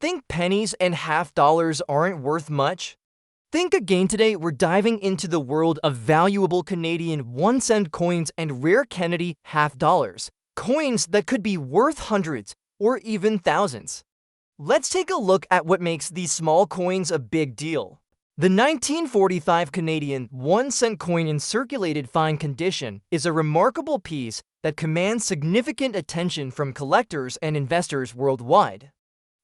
Think pennies and half dollars aren't worth much? Think again. Today, we're diving into the world of valuable Canadian 1-cent coins and rare Canadian half dollars, coins that could be worth hundreds or even thousands. Let's take a look at what makes these small coins a big deal. The 1945 Canadian 1-cent coin in circulated fine condition is a remarkable piece that commands significant attention from collectors and investors worldwide.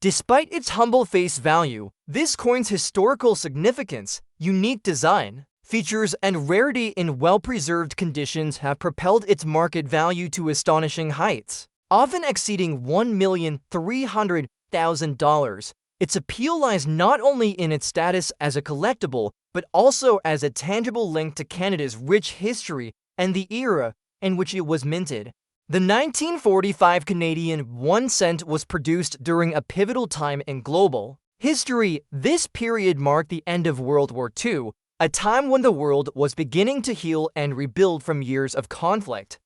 Despite its humble face value, this coin's historical significance, unique design, features, and rarity in well-preserved conditions have propelled its market value to astonishing heights, often exceeding $1,300,000. Its appeal lies not only in its status as a collectible, but also as a tangible link to Canada's rich history and the era in which it was minted. The 1945 Canadian 1 cent was produced during a pivotal time in global history. This period marked the end of World War II, a time when the world was beginning to heal and rebuild from years of conflict.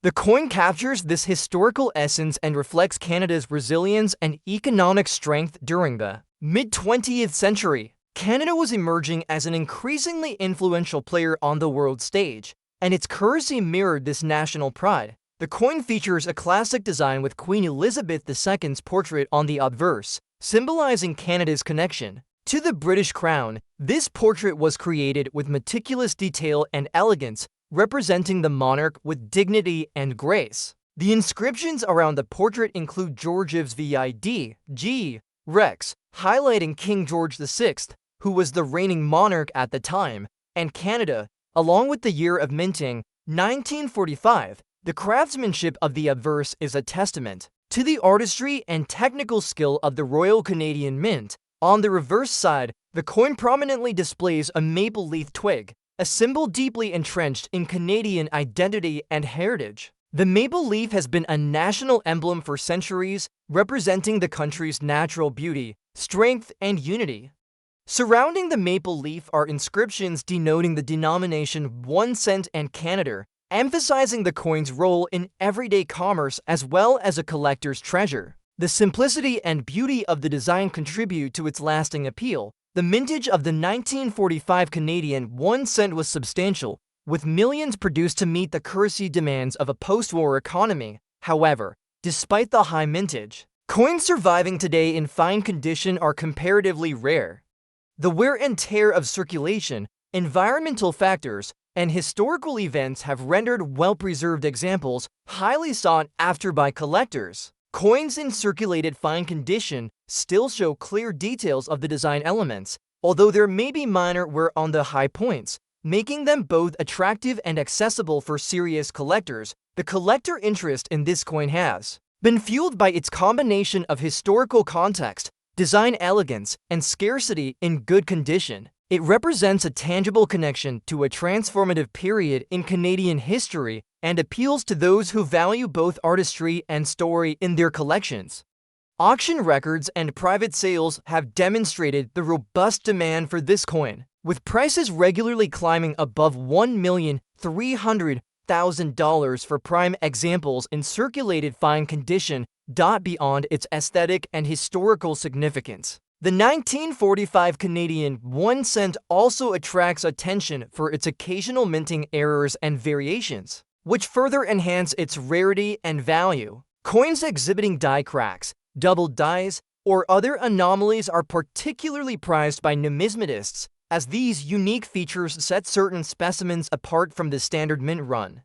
The coin captures this historical essence and reflects Canada's resilience and economic strength during the mid-20th century. Canada was emerging as an increasingly influential player on the world stage, and its currency mirrored this national pride. The coin features a classic design with Queen Elizabeth II's portrait on the obverse, symbolizing Canada's connection to the British Crown. This portrait was created with meticulous detail and elegance, representing the monarch with dignity and grace. The inscriptions around the portrait include Georgiev's vid. G. Rex, highlighting King George VI, who was the reigning monarch at the time, and Canada, along with the year of minting, 1945. The craftsmanship of the obverse is a testament to the artistry and technical skill of the Royal Canadian Mint. On the reverse side, the coin prominently displays a maple leaf twig, a symbol deeply entrenched in Canadian identity and heritage. The maple leaf has been a national emblem for centuries, representing the country's natural beauty, strength, and unity. Surrounding the maple leaf are inscriptions denoting the denomination 1 cent and Canada, emphasizing the coin's role in everyday commerce as well as a collector's treasure. The simplicity and beauty of the design contribute to its lasting appeal. The mintage of the 1945 Canadian 1 cent was substantial, with millions produced to meet the currency demands of a post-war economy. However, despite the high mintage, coins surviving today in fine condition are comparatively rare. The wear and tear of circulation, environmental factors, and historical events have rendered well-preserved examples highly sought after by collectors. Coins in circulated fine condition still show clear details of the design elements, although there may be minor wear on the high points, making them both attractive and accessible for serious collectors. The collector interest in this coin has been fueled by its combination of historical context, design elegance, and scarcity in good condition. It represents a tangible connection to a transformative period in Canadian history and appeals to those who value both artistry and story in their collections. Auction records and private sales have demonstrated the robust demand for this coin, with prices regularly climbing above $1,300,000 for prime examples in circulated fine condition. Beyond its aesthetic and historical significance, the 1945 Canadian 1 cent also attracts attention for its occasional minting errors and variations, which further enhance its rarity and value. Coins exhibiting die cracks, double dies, or other anomalies are particularly prized by numismatists, as these unique features set certain specimens apart from the standard mint run.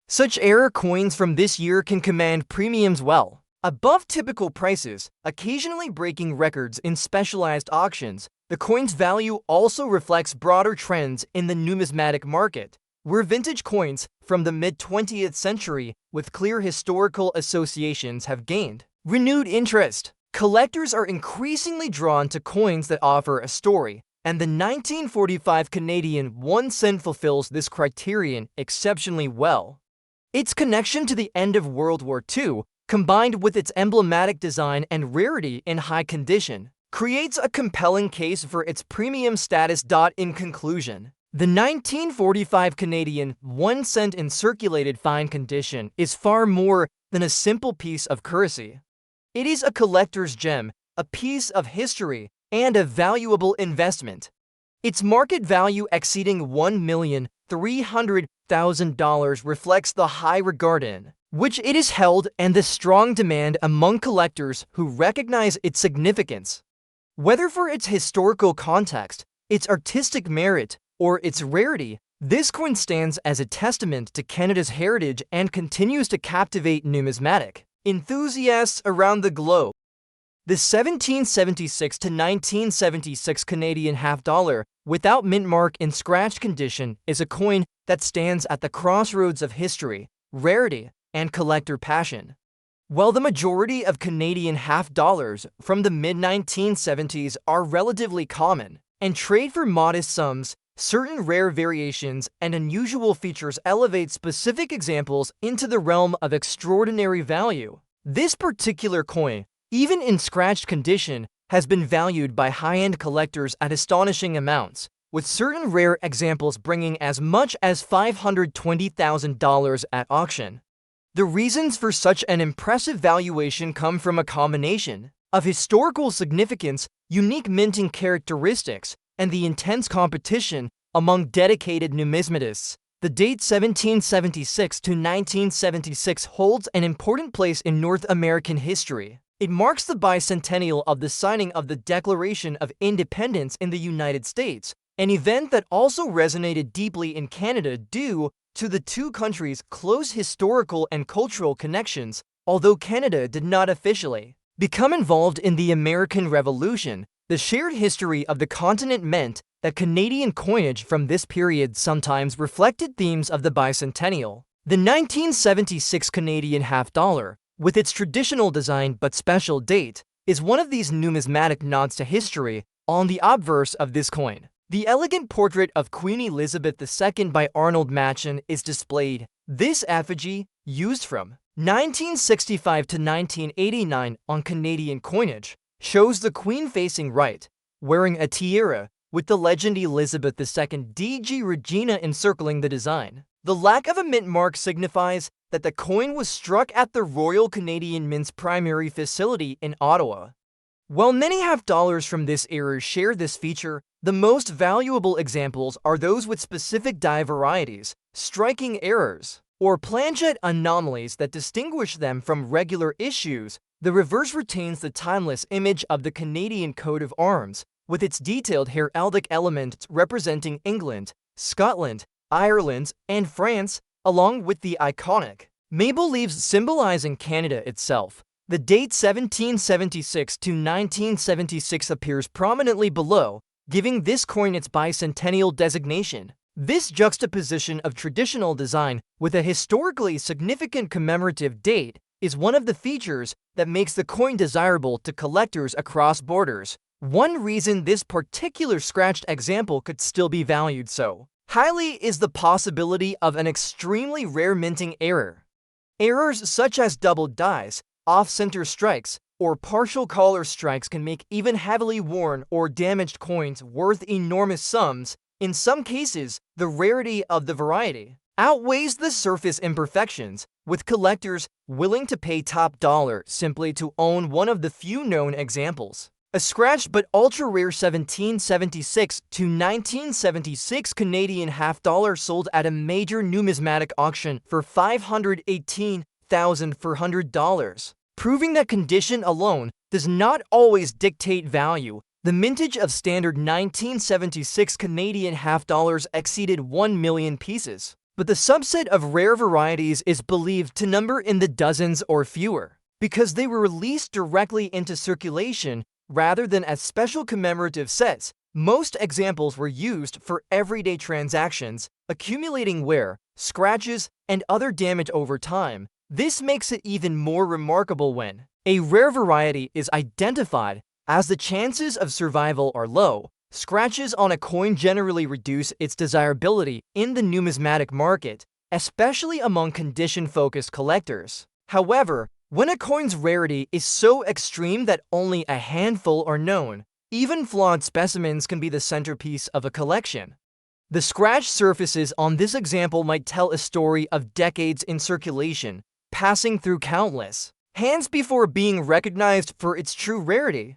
Such error coins from this year can command premiums well above typical prices, occasionally breaking records in specialized auctions. The coin's value also reflects broader trends in the numismatic market, where vintage coins from the mid-20th century with clear historical associations have gained renewed interest. Collectors are increasingly drawn to coins that offer a story, and the 1945 Canadian 1 cent fulfills this criterion exceptionally well. Its connection to the end of World War II, combined with its emblematic design and rarity in high condition, creates a compelling case for its premium status. In conclusion, the 1945 Canadian 1 cent in circulated fine condition is far more than a simple piece of currency. It is a collector's gem, a piece of history, and a valuable investment. Its market value exceeding $1,300,000 reflects the high regard in which it is held and the strong demand among collectors who recognize its significance. Whether for its historical context, its artistic merit, or its rarity, this coin stands as a testament to Canada's heritage and continues to captivate numismatic enthusiasts around the globe. The 1776 to 1976 Canadian half-dollar, without mint mark in scratch condition, is a coin that stands at the crossroads of history, rarity, and collector passion. While the majority of Canadian half-dollars from the mid-1970s are relatively common and trade for modest sums, certain rare variations and unusual features elevate specific examples into the realm of extraordinary value. This particular coin, even in scratched condition, has been valued by high-end collectors at astonishing amounts, with certain rare examples bringing as much as $520,000 at auction. The reasons for such an impressive valuation come from a combination of historical significance, unique minting characteristics, and the intense competition among dedicated numismatists. The date 1776 to 1976 holds an important place in North American history. It marks the bicentennial of the signing of the Declaration of Independence in the United States, an event that also resonated deeply in Canada due to the two countries' close historical and cultural connections, although Canada did not officially become involved in the American Revolution. The shared history of the continent meant that Canadian coinage from this period sometimes reflected themes of the bicentennial. The 1976 Canadian half-dollar, with its traditional design but special date, is one of these numismatic nods to history. On the obverse of this coin, the elegant portrait of Queen Elizabeth II by Arnold Machen is displayed. This effigy, used from 1965 to 1989 on Canadian coinage, shows the Queen facing right, wearing a tiara, with the legend Elizabeth II DG Regina encircling the design. The lack of a mint mark signifies that the coin was struck at the Royal Canadian Mint's primary facility in Ottawa. While many half-dollars from this era share this feature, the most valuable examples are those with specific die varieties, striking errors, or planchette anomalies that distinguish them from regular issues. The reverse retains the timeless image of the Canadian coat of arms, with its detailed heraldic elements representing England, Scotland, Ireland, and France, along with the iconic maple leaves symbolizing Canada itself. The date 1776 to 1976 appears prominently below, giving this coin its bicentennial designation. This juxtaposition of traditional design with a historically significant commemorative date is one of the features that makes the coin desirable to collectors across borders. One reason this particular scratched example could still be valued so highly is the possibility of an extremely rare minting error. Errors such as doubled dies, off-center strikes, or partial collar strikes can make even heavily worn or damaged coins worth enormous sums. In some cases, the rarity of the variety outweighs the surface imperfections, with collectors willing to pay top dollar simply to own one of the few known examples. A scratched but ultra-rare 1776 to 1976 Canadian half-dollar sold at a major numismatic auction for $518,400, proving that condition alone does not always dictate value. The mintage of standard 1976 Canadian half-dollars exceeded 1 million pieces, but the subset of rare varieties is believed to number in the dozens or fewer, because they were released directly into circulation rather than as special commemorative sets. Most examples were used for everyday transactions, accumulating wear, scratches, and other damage over time. This makes it even more remarkable when a rare variety is identified, as the chances of survival are low. Scratches on a coin generally reduce its desirability in the numismatic market, especially among condition-focused collectors. However, when a coin's rarity is so extreme that only a handful are known, even flawed specimens can be the centerpiece of a collection. The scratched surfaces on this example might tell a story of decades in circulation, passing through countless hands before being recognized for its true rarity.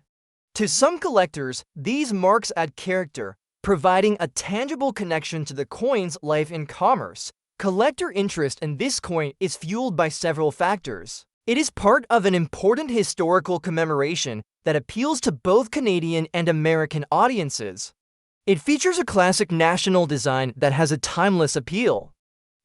To some collectors, these marks add character, providing a tangible connection to the coin's life in commerce. Collector interest in this coin is fueled by several factors. It is part of an important historical commemoration that appeals to both Canadian and American audiences. It features a classic national design that has a timeless appeal.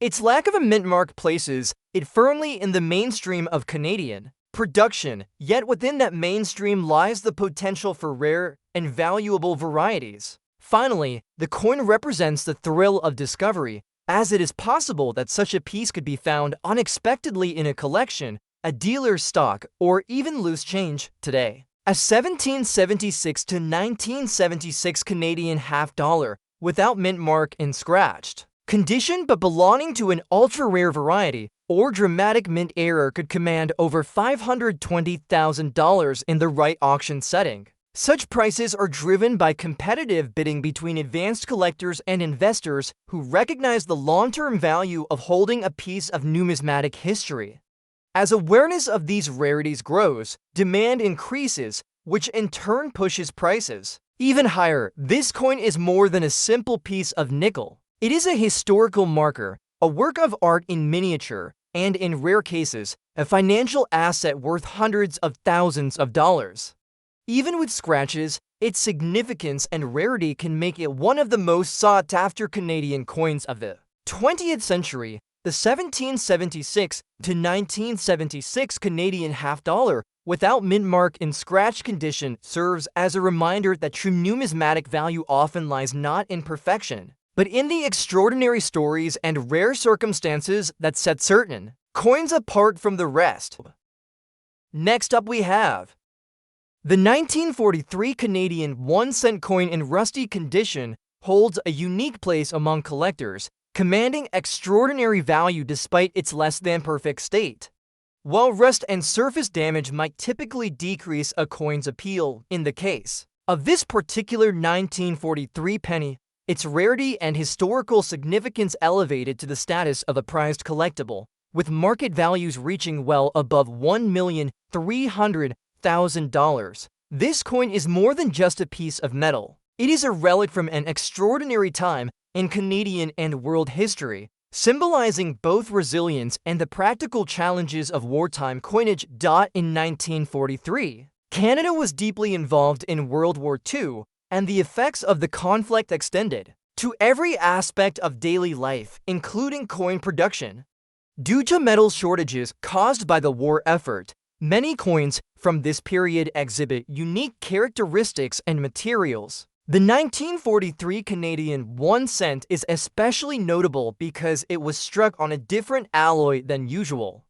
Its lack of a mint mark places it firmly in the mainstream of Canadian production, yet within that mainstream lies the potential for rare and valuable varieties. Finally, the coin represents the thrill of discovery, as it is possible that such a piece could be found unexpectedly in a collection, a dealer's stock, or even loose change today. A 1776 to 1976 Canadian half-dollar, without mint mark and scratched condition but belonging to an ultra-rare variety or dramatic mint error could command over $520,000 in the right auction setting. Such prices are driven by competitive bidding between advanced collectors and investors who recognize the long-term value of holding a piece of numismatic history. As awareness of these rarities grows, demand increases, which in turn pushes prices even higher. This coin is more than a simple piece of nickel. It is a historical marker, a work of art in miniature, and in rare cases, a financial asset worth hundreds of thousands of dollars. Even with scratches, its significance and rarity can make it one of the most sought-after Canadian coins of the 20th century. The 1776 to 1976 Canadian half-dollar, without mint mark in scratch condition, serves as a reminder that true numismatic value often lies not in perfection, but in the extraordinary stories and rare circumstances that set certain coins apart from the rest. Next up we have the 1943 Canadian 1-cent coin in rusty condition holds a unique place among collectors, commanding extraordinary value despite its less-than-perfect state. While rust and surface damage might typically decrease a coin's appeal, in the case of this particular 1943 penny, its rarity and historical significance elevated to the status of a prized collectible, with market values reaching well above $1,300,000. This coin is more than just a piece of metal. It is a relic from an extraordinary time in Canadian and world history, symbolizing both resilience and the practical challenges of wartime coinage. In 1943, Canada was deeply involved in World War II, and the effects of the conflict extended to every aspect of daily life, including coin production. Due to metal shortages caused by the war effort, many coins from this period exhibit unique characteristics and materials. The 1943 Canadian 1 cent is especially notable because it was struck on a different alloy than usual.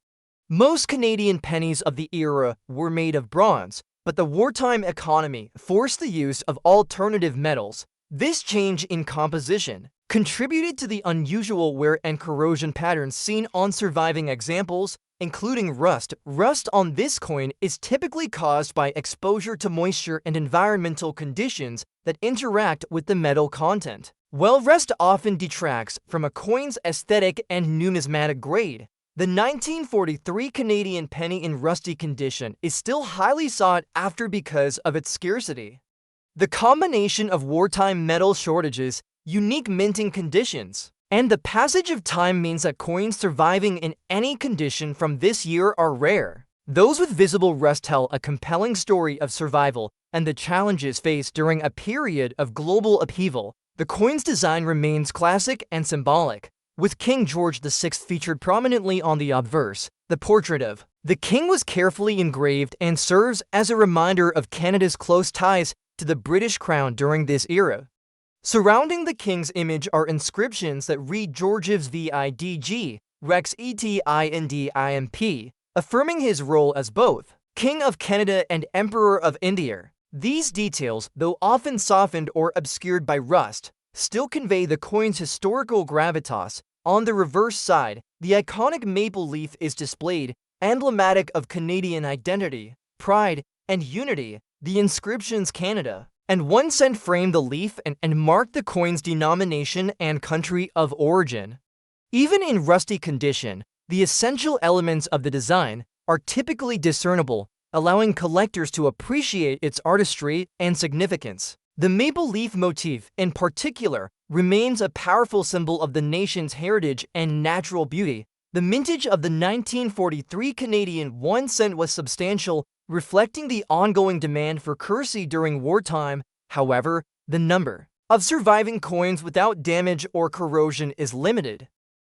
Most Canadian pennies of the era were made of bronze, but the wartime economy forced the use of alternative metals. This change in composition contributed to the unusual wear and corrosion patterns seen on surviving examples, including rust. Rust on this coin is typically caused by exposure to moisture and environmental conditions that interact with the metal content. While rust often detracts from a coin's aesthetic and numismatic grade, the 1943 Canadian penny in rusty condition is still highly sought after because of its scarcity. The combination of wartime metal shortages, unique minting conditions, and the passage of time means that coins surviving in any condition from this year are rare. Those with visible rust tell a compelling story of survival and the challenges faced during a period of global upheaval. The coin's design remains classic and symbolic, with King George VI featured prominently on the obverse. The portrait of the king was carefully engraved and serves as a reminder of Canada's close ties to the British Crown during this era. Surrounding the king's image are inscriptions that read George's Vidg, Rex Etindimp, affirming his role as both King of Canada and Emperor of India. These details, though often softened or obscured by rust, still convey the coin's historical gravitas. On the reverse side, the iconic maple leaf is displayed, emblematic of Canadian identity, pride, and unity. The inscriptions Canada and 1 cent frame the leaf and mark the coin's denomination and country of origin. Even in rusty condition, the essential elements of the design are typically discernible: allowing collectors to appreciate its artistry and significance. The maple leaf motif, in particular, remains a powerful symbol of the nation's heritage and natural beauty. The mintage of the 1943 Canadian 1 cent was substantial, reflecting the ongoing demand for currency during wartime. However, the number of surviving coins without damage or corrosion is limited.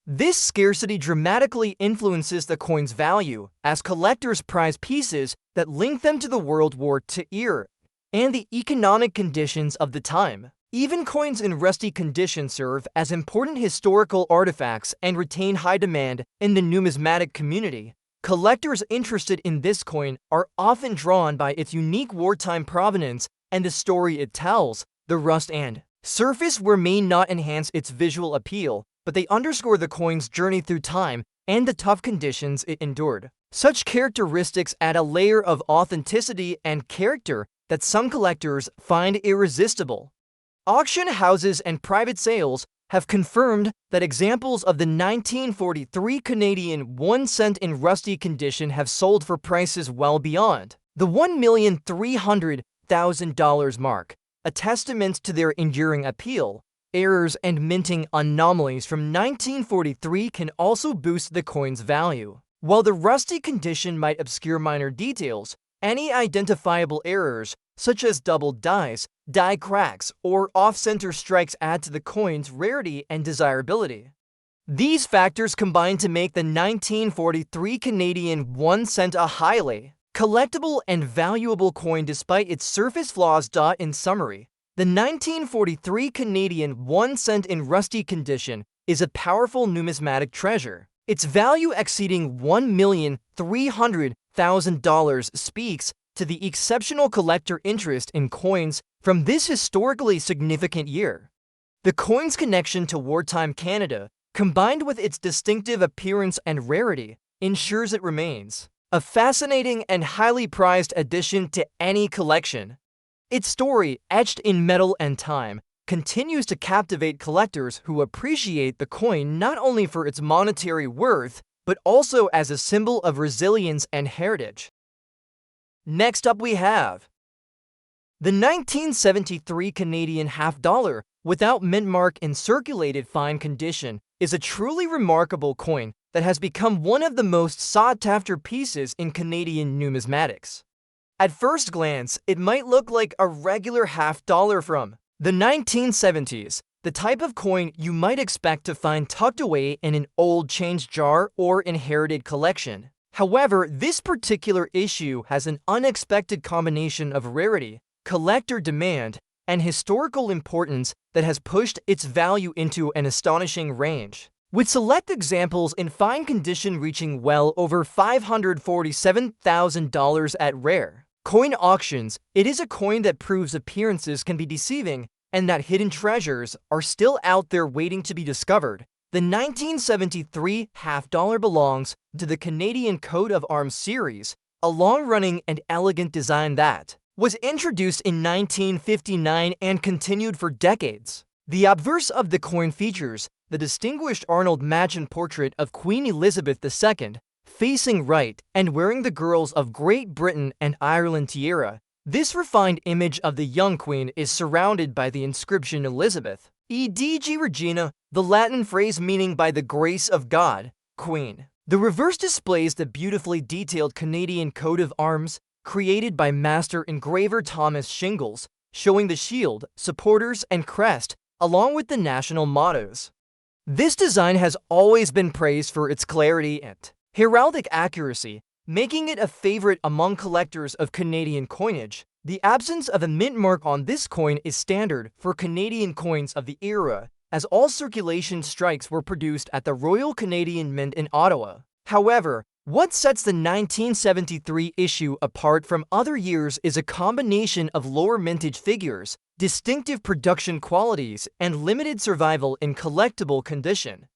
This scarcity dramatically influences the coin's value, as collectors prize pieces that link them to the World War II era and the economic conditions of the time. Even coins in rusty condition serve as important historical artifacts and retain high demand in the numismatic community. Collectors interested in this coin are often drawn by its unique wartime provenance and the story it tells. The rust and surface wear may not enhance its visual appeal, but they underscore the coin's journey through time and the tough conditions it endured. Such characteristics add a layer of authenticity and character that some collectors find irresistible. Auction houses and private sales have confirmed that examples of the 1943 Canadian 1 cent in rusty condition have sold for prices well beyond the $1,300,000 mark, a testament to their enduring appeal. Errors and minting anomalies from 1943 can also boost the coin's value. While the rusty condition might obscure minor details, any identifiable errors, such as doubled dies, die cracks, or off-center strikes add to the coin's rarity and desirability. These factors combine to make the 1943 Canadian 1 cent a highly collectible and valuable coin despite its surface flaws. In summary, the 1943 Canadian 1 cent in rusty condition is a powerful numismatic treasure. Its value exceeding $1,300,000 speaks to the exceptional collector interest in coins from this historically significant year. The coin's connection to wartime Canada, combined with its distinctive appearance and rarity, ensures it remains a fascinating and highly prized addition to any collection. Its story, etched in metal and time, continues to captivate collectors who appreciate the coin not only for its monetary worth, but also as a symbol of resilience and heritage. Next up we have the 1973 Canadian half-dollar without mint mark in circulated fine condition is a truly remarkable coin that has become one of the most sought-after pieces in Canadian numismatics. At first glance, it might look like a regular half-dollar from the 1970s, the type of coin you might expect to find tucked away in an old change jar or inherited collection. However, this particular issue has an unexpected combination of rarity, collector demand, and historical importance that has pushed its value into an astonishing range. With select examples in fine condition reaching well over $547,000 at rare coin auctions, it is a coin that proves appearances can be deceiving and that hidden treasures are still out there waiting to be discovered. The 1973 half-dollar belongs to the Canadian Coat of Arms series, a long-running and elegant design that was introduced in 1959 and continued for decades. The obverse of the coin features the distinguished Arnold Machen portrait of Queen Elizabeth II, facing right and wearing the girls of Great Britain and Ireland tiara. This refined image of the young queen is surrounded by the inscription Elizabeth E.D.G. Regina, the Latin phrase meaning by the grace of God, Queen. The reverse displays the beautifully detailed Canadian coat of arms created by master engraver Thomas Shingles, showing the shield, supporters, and crest, along with the national mottos. This design has always been praised for its clarity and heraldic accuracy, making it a favorite among collectors of Canadian coinage. The absence of a mint mark on this coin is standard for Canadian coins of the era, as all circulation strikes were produced at the Royal Canadian Mint in Ottawa. However, what sets the 1973 issue apart from other years is a combination of lower mintage figures, distinctive production qualities, and limited survival in collectible condition.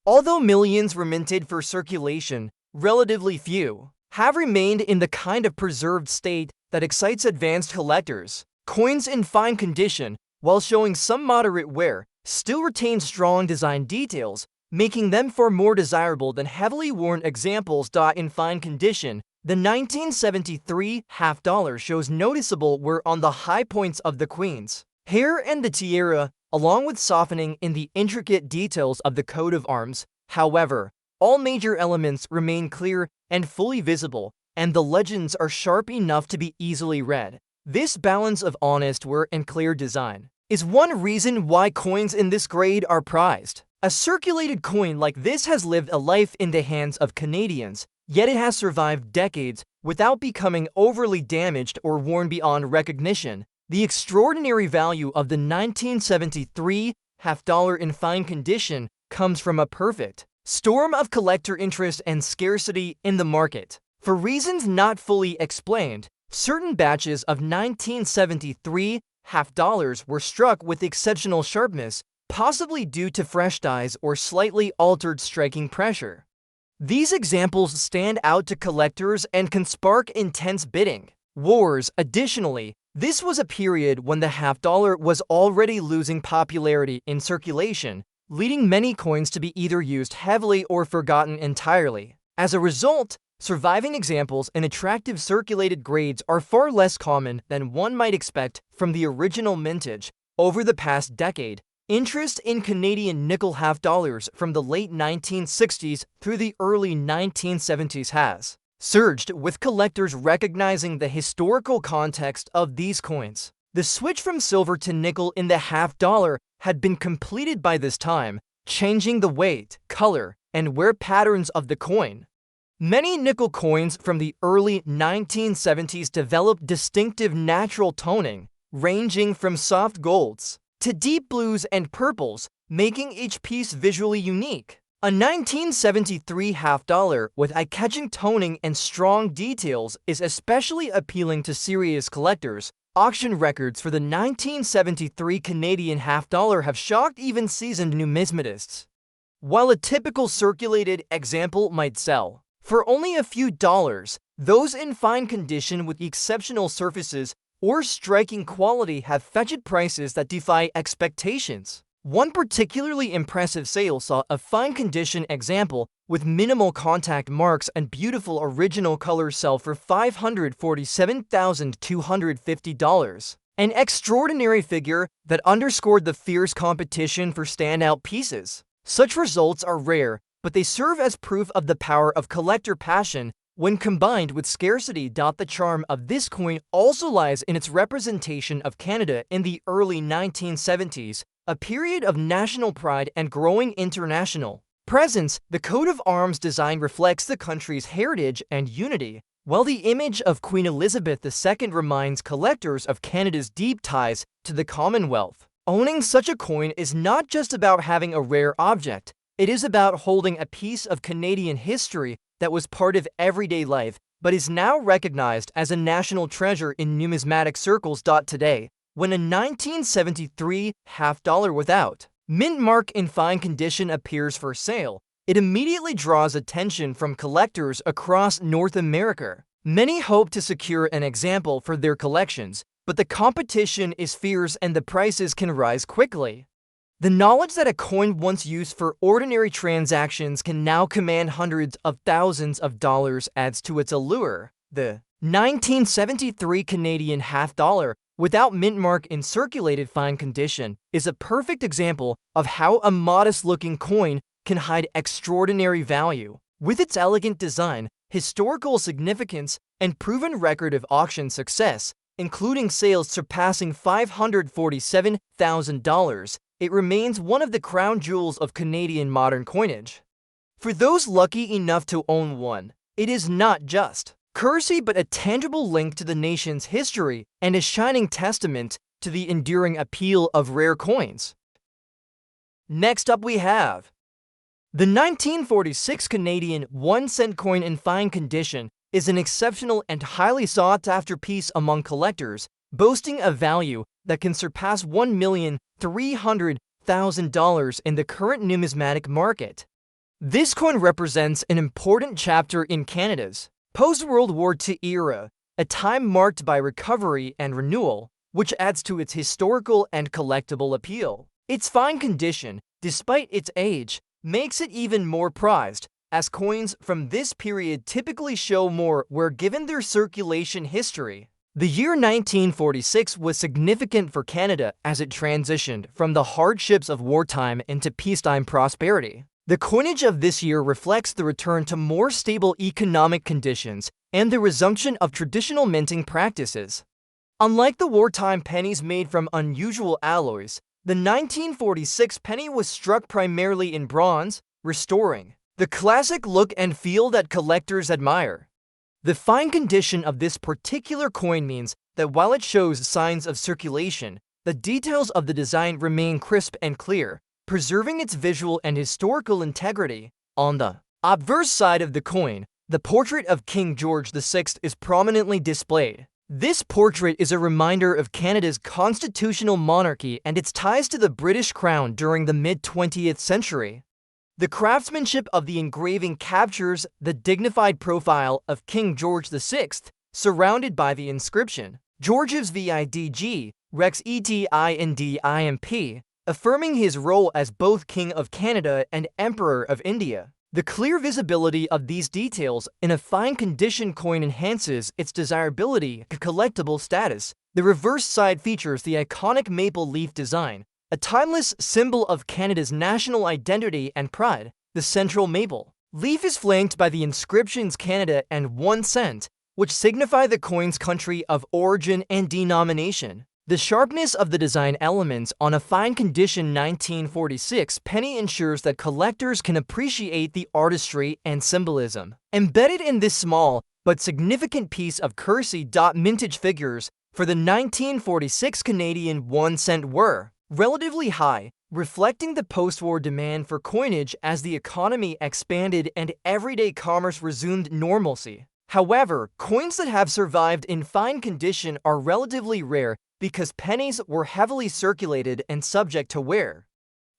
Although millions were minted for circulation, relatively few have remained in the kind of preserved state that excites advanced collectors. Coins in fine condition, while showing some moderate wear, still retain strong design details, making them far more desirable than heavily worn examples. In fine condition, The 1973 half-dollar shows noticeable wear on the high points of the queens hair and the tiara, along with softening in the intricate details of the coat of arms. However, all major elements remain clear and fully visible, and the legends are sharp enough to be easily read. This balance of honest wear and clear design is one reason why coins in this grade are prized. A circulated coin like this has lived a life in the hands of Canadians, yet it has survived decades without becoming overly damaged or worn beyond recognition. The extraordinary value of the 1973 half-dollar in fine condition comes from a perfect storm of collector interest and scarcity in the market. For reasons not fully explained, certain batches of 1973 half-dollars were struck with exceptional sharpness, possibly due to fresh dyes or slightly altered striking pressure. These examples stand out to collectors and can spark intense bidding wars. Additionally, this was a period when the half-dollar was already losing popularity in circulation, leading many coins to be either used heavily or forgotten entirely. As a result, surviving examples in attractive circulated grades are far less common than one might expect from the original mintage. Over the past decade, interest in Canadian nickel half-dollars from the late 1960s through the early 1970s has surged, with collectors recognizing the historical context of these coins. The switch from silver to nickel in the half-dollar had been completed by this time, changing the weight, color, and wear patterns of the coin. Many nickel coins from the early 1970s developed distinctive natural toning, ranging from soft golds to deep blues and purples, making each piece visually unique. A 1973 half-dollar with eye-catching toning and strong details is especially appealing to serious collectors. Auction records for the 1973 Canadian half-dollar have shocked even seasoned numismatists. While a typical circulated example might sell for only a few dollars, those in fine condition with exceptional surfaces or striking quality have fetched prices that defy expectations. One particularly impressive sale saw a fine condition example with minimal contact marks and beautiful original colors sell for $547,250. An extraordinary figure that underscored the fierce competition for standout pieces. Such results are rare, but they serve as proof of the power of collector passion when combined with scarcity. The charm of this coin also lies in its representation of Canada in the early 1970s, a period of national pride and growing international presence. The coat of arms design reflects the country's heritage and unity, while the image of Queen Elizabeth II reminds collectors of Canada's deep ties to the Commonwealth. Owning such a coin is not just about having a rare object, it is about holding a piece of Canadian history that was part of everyday life, but is now recognized as a national treasure in numismatic circles. Today, when a 1973 half-dollar without mint mark in fine condition appears for sale, it immediately draws attention from collectors across North America. Many hope to secure an example for their collections, but the competition is fierce and the prices can rise quickly. The knowledge that a coin once used for ordinary transactions can now command hundreds of thousands of dollars adds to its allure. The 1973 Canadian half-dollar without mint mark in circulated fine condition is a perfect example of how a modest-looking coin can hide extraordinary value. With its elegant design, historical significance, and proven record of auction success, including sales surpassing $547,000, it remains one of the crown jewels of Canadian modern coinage. For those lucky enough to own one, it is not just currency but a tangible link to the nation's history and a shining testament to the enduring appeal of rare coins. Next up we have the 1946 Canadian 1-cent coin in fine condition is an exceptional and highly sought-after piece among collectors, boasting a value that can surpass $1,300,000 in the current numismatic market. This coin represents an important chapter in Canada's post-World War II era, a time marked by recovery and renewal, which adds to its historical and collectible appeal. Its fine condition, despite its age, makes it even more prized, as coins from this period typically show more where given their circulation history. The year 1946 was significant for Canada as it transitioned from the hardships of wartime into peacetime prosperity. The coinage of this year reflects the return to more stable economic conditions and the resumption of traditional minting practices. Unlike the wartime pennies made from unusual alloys, the 1946 penny was struck primarily in bronze, restoring the classic look and feel that collectors admire. The fine condition of this particular coin means that while it shows signs of circulation, the details of the design remain crisp and clear, preserving its visual and historical integrity. On the obverse side of the coin, the portrait of King George VI is prominently displayed. This portrait is a reminder of Canada's constitutional monarchy and its ties to the British Crown during the mid-20th century. The craftsmanship of the engraving captures the dignified profile of King George VI, surrounded by the inscription, George's VIDG, Rex ETINDIMP, affirming his role as both King of Canada and Emperor of India. The clear visibility of these details in a fine condition coin enhances its desirability and collectible status. The reverse side features the iconic maple leaf design, a timeless symbol of Canada's national identity and pride. The central maple leaf is flanked by the inscriptions Canada and 1 cent, which signify the coin's country of origin and denomination. The sharpness of the design elements on a fine condition 1946 penny ensures that collectors can appreciate the artistry and symbolism embedded in this small but significant piece of currency. Mintage figures for the 1946 Canadian 1 cent were relatively high, reflecting the post-war demand for coinage as the economy expanded and everyday commerce resumed normalcy. However, coins that have survived in fine condition are relatively rare because pennies were heavily circulated and subject to wear.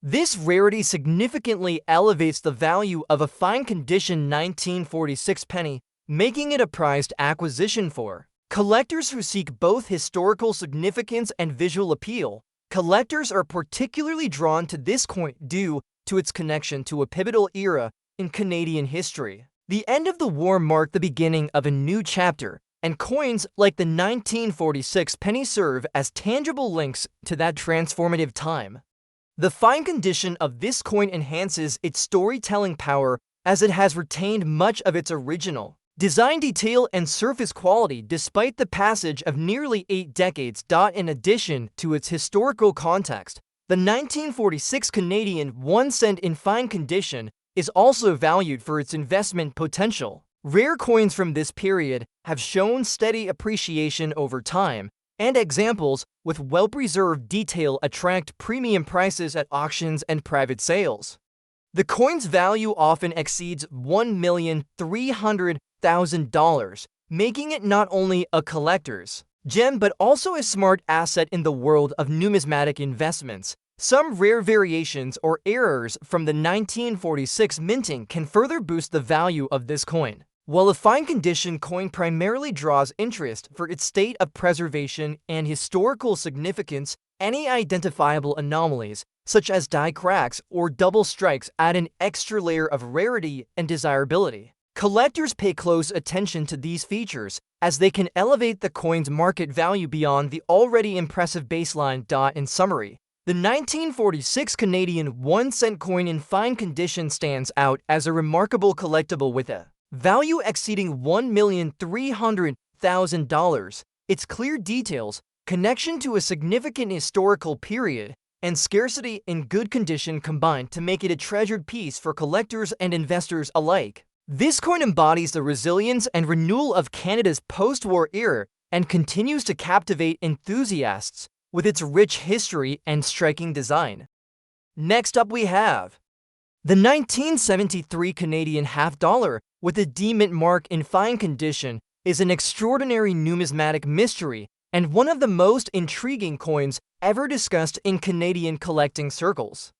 This rarity significantly elevates the value of a fine condition 1946 penny, making it a prized acquisition for collectors who seek both historical significance and visual appeal. Collectors are particularly drawn to this coin due to its connection to a pivotal era in Canadian history. The end of the war marked the beginning of a new chapter, and coins like the 1946 penny serve as tangible links to that transformative time. The fine condition of this coin enhances its storytelling power as it has retained much of its original design detail and surface quality despite the passage of nearly 8 decades. In addition to its historical context, the 1946 Canadian 1 cent in fine condition is also valued for its investment potential. Rare coins from this period have shown steady appreciation over time, and examples with well-preserved detail attract premium prices at auctions and private sales. The coin's value often exceeds $1,300,000, making it not only a collector's gem but also a smart asset in the world of numismatic investments. Some rare variations or errors from the 1946 minting can further boost the value of this coin. While a fine condition coin primarily draws interest for its state of preservation and historical significance, any identifiable anomalies, such as die cracks or double strikes, add an extra layer of rarity and desirability. Collectors pay close attention to these features, as they can elevate the coin's market value beyond the already impressive baseline. In summary, the 1946 Canadian 1 cent coin in fine condition stands out as a remarkable collectible with a value exceeding $1,300,000. Its clear details, connection to a significant historical period, and scarcity in good condition combine to make it a treasured piece for collectors and investors alike. This coin embodies the resilience and renewal of Canada's post-war era and continues to captivate enthusiasts with its rich history and striking design. Next up we have the 1973 Canadian half-dollar with a D-mint mark in fine condition is an extraordinary numismatic mystery and one of the most intriguing coins ever discussed in Canadian collecting circles.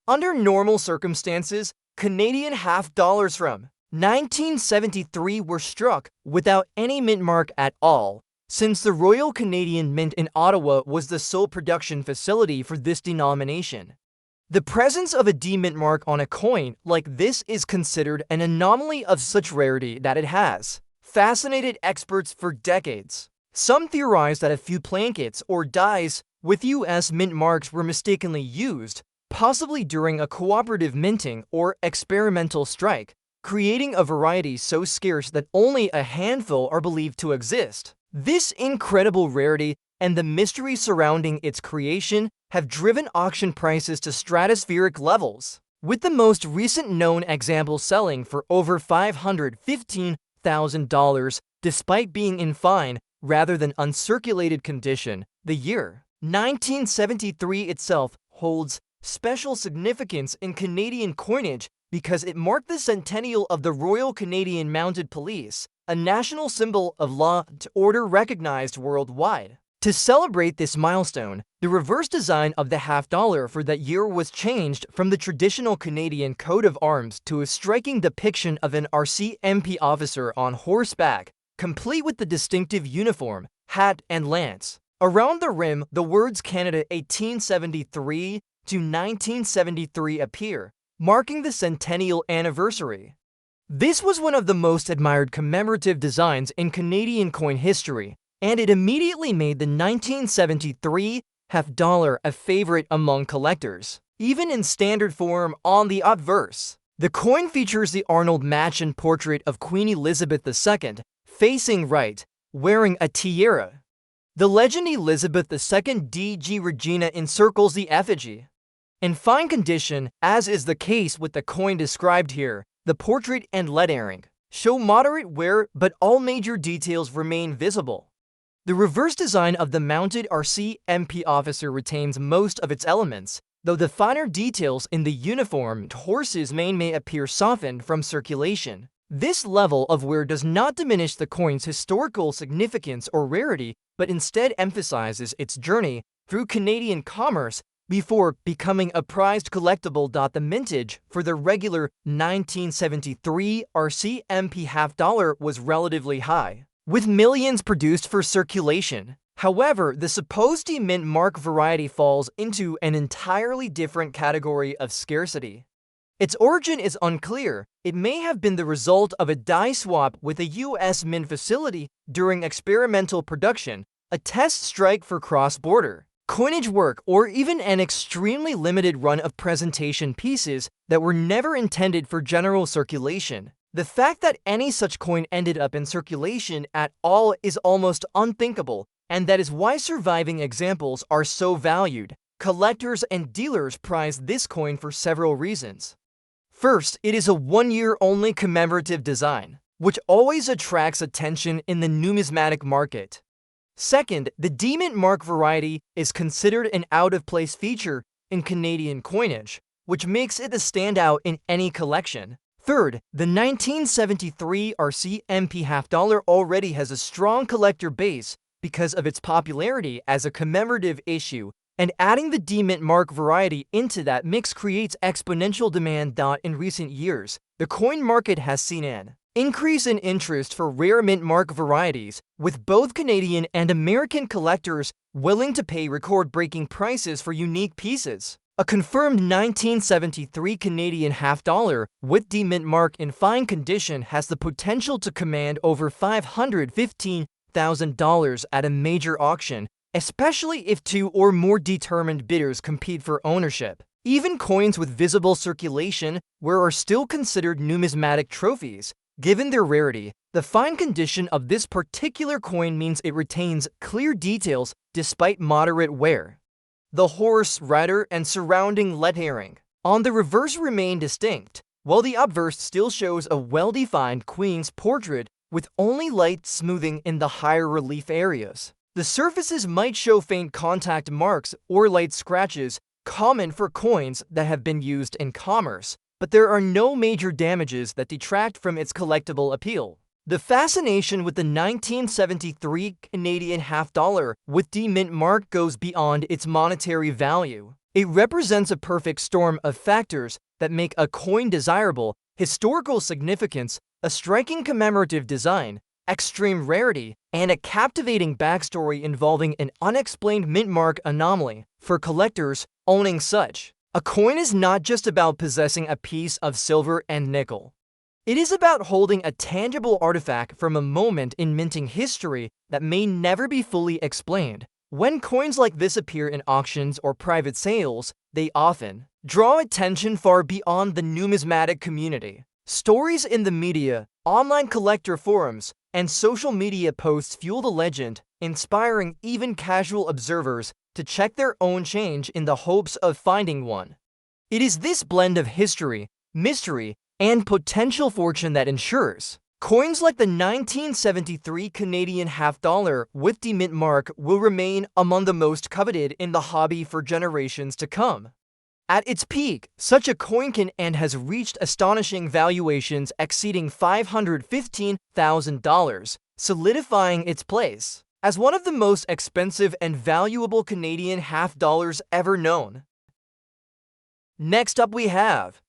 Under normal circumstances, Canadian half-dollars from 1973 were struck without any mint mark at all, since the Royal Canadian Mint in Ottawa was the sole production facility for this denomination. The presence of a demint mark on a coin like this is considered an anomaly of such rarity that it has fascinated experts for decades. Some theorize that a few blankets or dies with U.S. mint marks were mistakenly used, possibly during a cooperative minting or experimental strike, creating a variety so scarce that only a handful are believed to exist. This incredible rarity and the mystery surrounding its creation have driven auction prices to stratospheric levels, with the most recent known example selling for over $515,000 despite being in fine rather than uncirculated condition. The year 1973 itself holds special significance in Canadian coinage because it marked the centennial of the Royal Canadian Mounted Police, a national symbol of law and order recognized worldwide. To celebrate this milestone, the reverse design of the half-dollar for that year was changed from the traditional Canadian coat of arms to a striking depiction of an RCMP officer on horseback, complete with the distinctive uniform, hat, and lance. Around the rim, the words Canada 1873 to 1973 appear, marking the centennial anniversary. This was one of the most admired commemorative designs in Canadian coin history, and it immediately made the 1973 half-dollar a favorite among collectors. Even in standard form on the obverse, the coin features the Arnold Machen portrait of Queen Elizabeth II, facing right, wearing a tiara. The legend Elizabeth II D.G. Regina encircles the effigy. In fine condition, as is the case with the coin described here, the portrait and lettering show moderate wear, but all major details remain visible. The reverse design of the mounted RCMP officer retains most of its elements, though the finer details in the uniformed horse's mane may appear softened from circulation. This level of wear does not diminish the coin's historical significance or rarity, but instead emphasizes its journey through Canadian commerce before becoming a prized collectible. The mintage for the regular 1973 RCMP half-dollar was relatively high, with millions produced for circulation. However, the supposed demint mark variety falls into an entirely different category of scarcity. Its origin is unclear. It may have been the result of a die swap with a U.S. mint facility during experimental production, a test strike for cross-border coinage work, or even an extremely limited run of presentation pieces that were never intended for general circulation. The fact that any such coin ended up in circulation at all is almost unthinkable, and that is why surviving examples are so valued. Collectors and dealers prize this coin for several reasons. First, it is a one-year-only commemorative design, which always attracts attention in the numismatic market. Second, the demint mark variety is considered an out-of-place feature in Canadian coinage, which makes it a standout in any collection. Third, the 1973 RCMP half-dollar already has a strong collector base because of its popularity as a commemorative issue, and adding the demint mark variety into that mix creates exponential demand. In recent years, the coin market has seen an increase in interest for rare mint mark varieties, with both Canadian and American collectors willing to pay record-breaking prices for unique pieces. A confirmed 1973 Canadian half-dollar with demint mark in fine condition has the potential to command over $515,000 at a major auction, especially if two or more determined bidders compete for ownership. Even coins with visible circulation are still considered numismatic trophies. Given their rarity, the fine condition of this particular coin means it retains clear details despite moderate wear. The horse, rider, and surrounding lettering on the reverse remain distinct, while the obverse still shows a well-defined queen's portrait with only light smoothing in the higher relief areas. The surfaces might show faint contact marks or light scratches, common for coins that have been used in commerce, but there are no major damages that detract from its collectible appeal. The fascination with the 1973 Canadian half-dollar with demint mark goes beyond its monetary value. It represents a perfect storm of factors that make a coin desirable: historical significance, a striking commemorative design, extreme rarity, and a captivating backstory involving an unexplained mint mark anomaly. For collectors, owning such A coin is not just about possessing a piece of silver and nickel. It is about holding a tangible artifact from a moment in minting history that may never be fully explained. When coins like this appear in auctions or private sales, they often draw attention far beyond the numismatic community. Stories in the media, online collector forums, and social media posts fuel the legend, inspiring even casual observers to check their own change in the hopes of finding one. It is this blend of history, mystery, and potential fortune that ensures coins like the 1973 Canadian half-dollar with the mint mark will remain among the most coveted in the hobby for generations to come. At its peak, such a coin can and has reached astonishing valuations exceeding $515,000, solidifying its place as one of the most expensive and valuable Canadian half-dollars ever known. Next up we have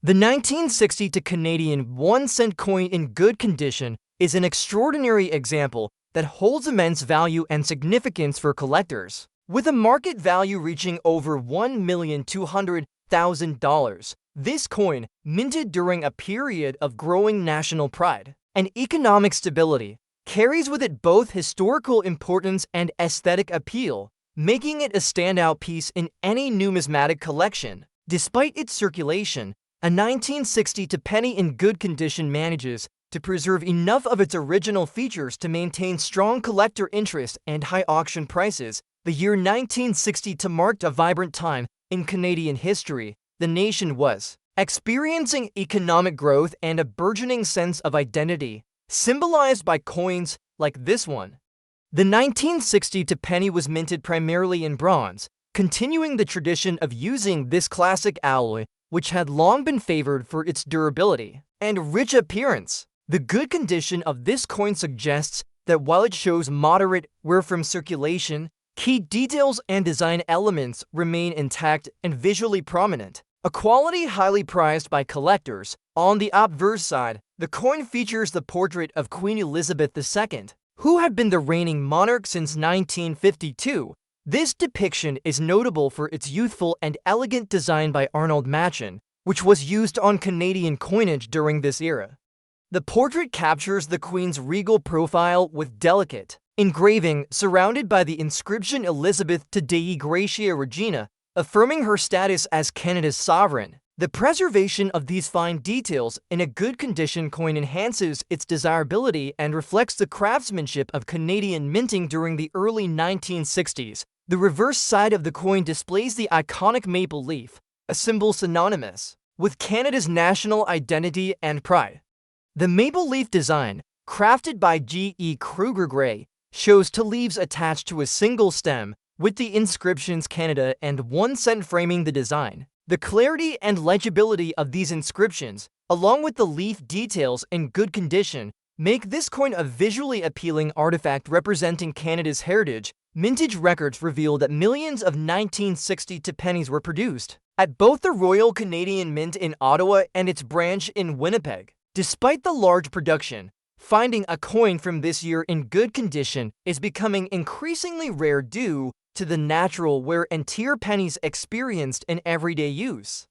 the 1960 Canadian 1-cent coin in good condition is an extraordinary example that holds immense value and significance for collectors. With a market value reaching over $1,200,000, this coin, minted during a period of growing national pride and economic stability, carries with it both historical importance and aesthetic appeal, making it a standout piece in any numismatic collection. Despite its circulation, a 1960 penny in good condition manages to preserve enough of its original features to maintain strong collector interest and high auction prices. The year 1960 marked a vibrant time in Canadian history. The nation was experiencing economic growth and a burgeoning sense of identity, symbolized by coins like this one. The 1960 penny was minted primarily in bronze, continuing the tradition of using this classic alloy, which had long been favored for its durability and rich appearance. The good condition of this coin suggests that while it shows moderate wear from circulation, key details and design elements remain intact and visually prominent, a quality highly prized by collectors. On the obverse side, the coin features the portrait of Queen Elizabeth II, who had been the reigning monarch since 1952. This depiction is notable for its youthful and elegant design by Arnold Machen, which was used on Canadian coinage during this era. The portrait captures the Queen's regal profile with delicate engraving surrounded by the inscription Elizabeth to Dei Gratia Regina, affirming her status as Canada's sovereign. The preservation of these fine details in a good condition coin enhances its desirability and reflects the craftsmanship of Canadian minting during the early 1960s. The reverse side of the coin displays the iconic maple leaf, a symbol synonymous with Canada's national identity and pride. The maple leaf design, crafted by G.E. Kruger Gray, shows two leaves attached to a single stem, with the inscriptions Canada and 1 cent framing the design. The clarity and legibility of these inscriptions, along with the leaf details in good condition, make this coin a visually appealing artifact representing Canada's heritage. Mintage records reveal that millions of 1960 pennies were produced at both the Royal Canadian Mint in Ottawa and its branch in Winnipeg. Despite the large production, finding a coin from this year in good condition is becoming increasingly rare due to the natural wear and tear pennies experienced in everyday use.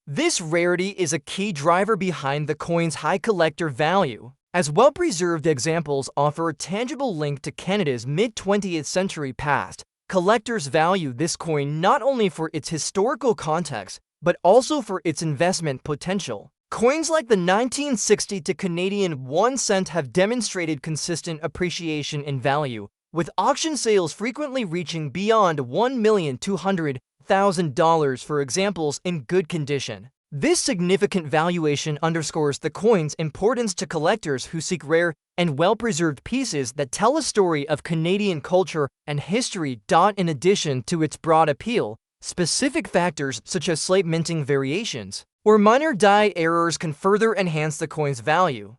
This rarity is a key driver behind the coin's high collector value, as well-preserved examples offer a tangible link to Canada's mid-20th century past. Collectors value this coin not only for its historical context, but also for its investment potential. Coins like the 1960 Canadian 1 cent have demonstrated consistent appreciation in value, with auction sales frequently reaching beyond $1,200,000 for examples in good condition. This significant valuation underscores the coin's importance to collectors who seek rare and well-preserved pieces that tell a story of Canadian culture and history. In addition to its broad appeal, specific factors such as slight minting variations or minor die errors can further enhance the coin's value.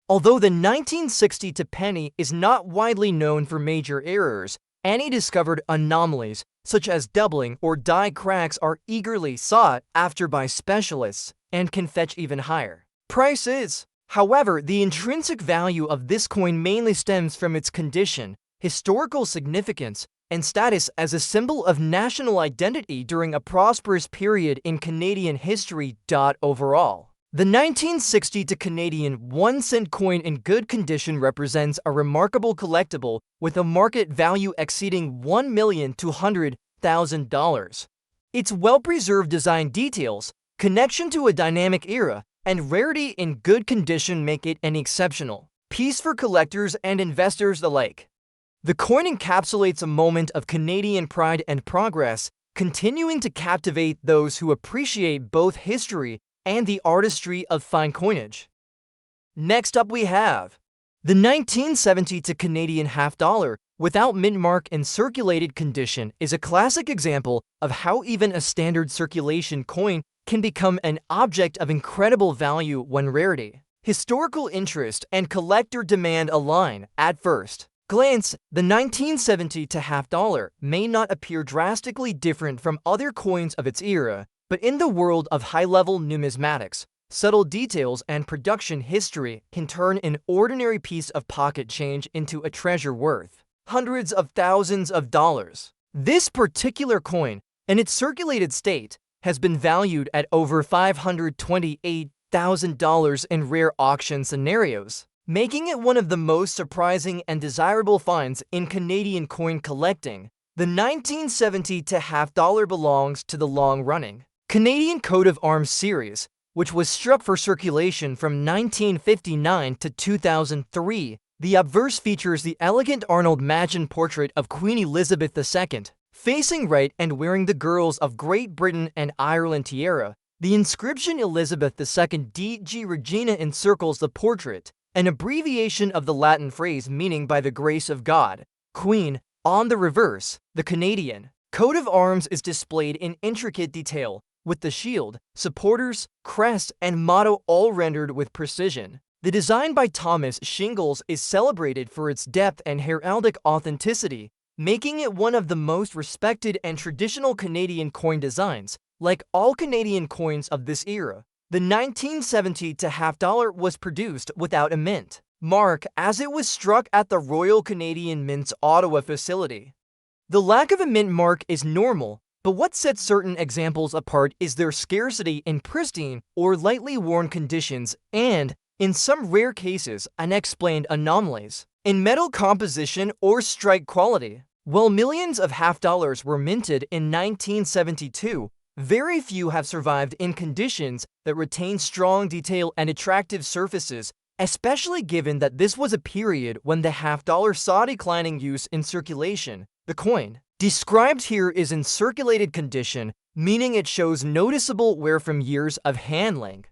Although the 1960 penny is not widely known for major errors, any discovered anomalies, such as doubling or die cracks, are eagerly sought after by specialists and can fetch even higher prices. However, the intrinsic value of this coin mainly stems from its condition, historical significance, and status as a symbol of national identity during a prosperous period in Canadian history. Overall, the 1960 Canadian 1-cent coin in good condition represents a remarkable collectible with a market value exceeding $1,200,000. Its well-preserved design details, connection to a dynamic era, and rarity in good condition make it an exceptional piece for collectors and investors alike. The coin encapsulates a moment of Canadian pride and progress, continuing to captivate those who appreciate both history and the artistry of fine coinage. Next up we have the 1970 Canadian half-dollar without mint mark in circulated condition is a classic example of how even a standard circulation coin can become an object of incredible value when rarity, historical interest, and collector demand align. At first glance, the 1970 half-dollar may not appear drastically different from other coins of its era, but in the world of high-level numismatics, subtle details and production history can turn an ordinary piece of pocket change into a treasure worth hundreds of thousands of dollars. This particular coin, in its circulated state, has been valued at over $528,000 in rare auction scenarios, making it one of the most surprising and desirable finds in Canadian coin collecting. The 1970 half-dollar belongs to the long-running Canadian coat of arms series, which was struck for circulation from 1959 to 2003. The obverse features the elegant Arnold Magin portrait of Queen Elizabeth II, facing right and wearing the girls of Great Britain and Ireland tiara. The inscription Elizabeth II DG Regina encircles the portrait, an abbreviation of the Latin phrase meaning by the grace of God, Queen. On the reverse, the Canadian coat of arms is displayed in intricate detail, with the shield, supporters, crest, and motto all rendered with precision. The design by Thomas Shingles is celebrated for its depth and heraldic authenticity, making it one of the most respected and traditional Canadian coin designs. Like all Canadian coins of this era, the 1970 half-dollar was produced without a mint mark as it was struck at the Royal Canadian Mint's Ottawa facility. The lack of a mint mark is normal, but what sets certain examples apart is their scarcity in pristine or lightly worn conditions and, in some rare cases, unexplained anomalies in metal composition or strike quality. While millions of half-dollars were minted in 1972, very few have survived in conditions that retain strong detail and attractive surfaces, especially given that this was a period when the half-dollar saw declining use in circulation. The coin described here is in circulated condition, meaning it shows noticeable wear from years of handling.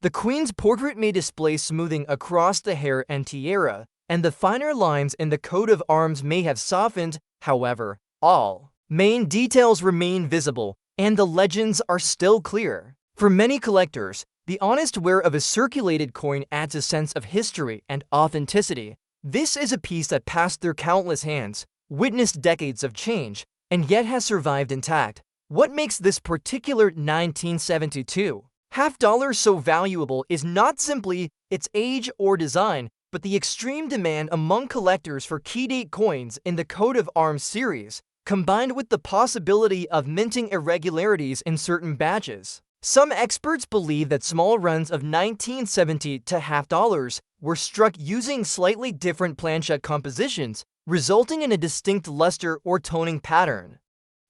The Queen's portrait may display smoothing across the hair and tiara, and the finer lines in the coat of arms may have softened. However, all main details remain visible, and the legends are still clear. For many collectors, the honest wear of a circulated coin adds a sense of history and authenticity. This is a piece that passed through countless hands, witnessed decades of change, and yet has survived intact. What makes this particular 1972 half-dollar so valuable is not simply its age or design, but the extreme demand among collectors for key-date coins in the coat of arms series, combined with the possibility of minting irregularities in certain batches. Some experts believe that small runs of 1970 half-dollars were struck using slightly different planchette compositions, resulting in a distinct luster or toning pattern.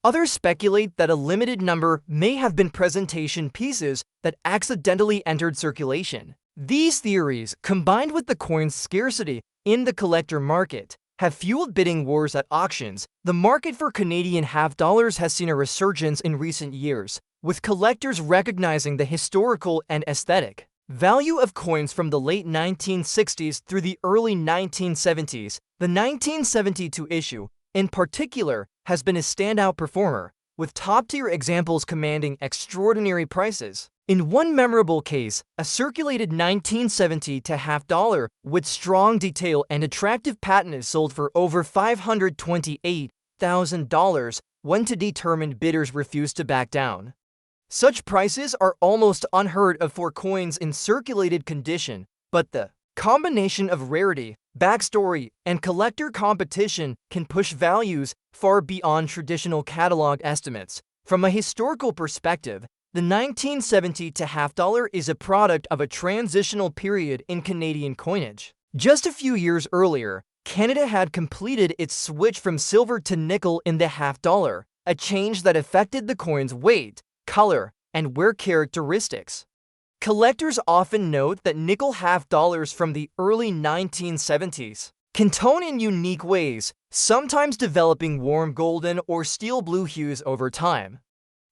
Others speculate that a limited number may have been presentation pieces that accidentally entered circulation. These theories, combined with the coin's scarcity in the collector market, have fueled bidding wars at auctions. The market for Canadian half-dollars has seen a resurgence in recent years, with collectors recognizing the historical and aesthetic value of coins from the late 1960s through the early 1970s. The 1972 issue, in particular, has been a standout performer, with top-tier examples commanding extraordinary prices. In one memorable case, a circulated 1970 half-dollar with strong detail and attractive patina sold for over $528,000 when determined bidders refused to back down. Such prices are almost unheard of for coins in circulated condition, but the combination of rarity, backstory, and collector competition can push values far beyond traditional catalog estimates. From a historical perspective, the 1970 to half dollar is a product of a transitional period in Canadian coinage. Just a few years earlier, Canada had completed its switch from silver to nickel in the half dollar, a change that affected the coin's weight, color, and wear characteristics. Collectors often note that nickel half dollars from the early 1970s can tone in unique ways, sometimes developing warm golden or steel blue hues over time.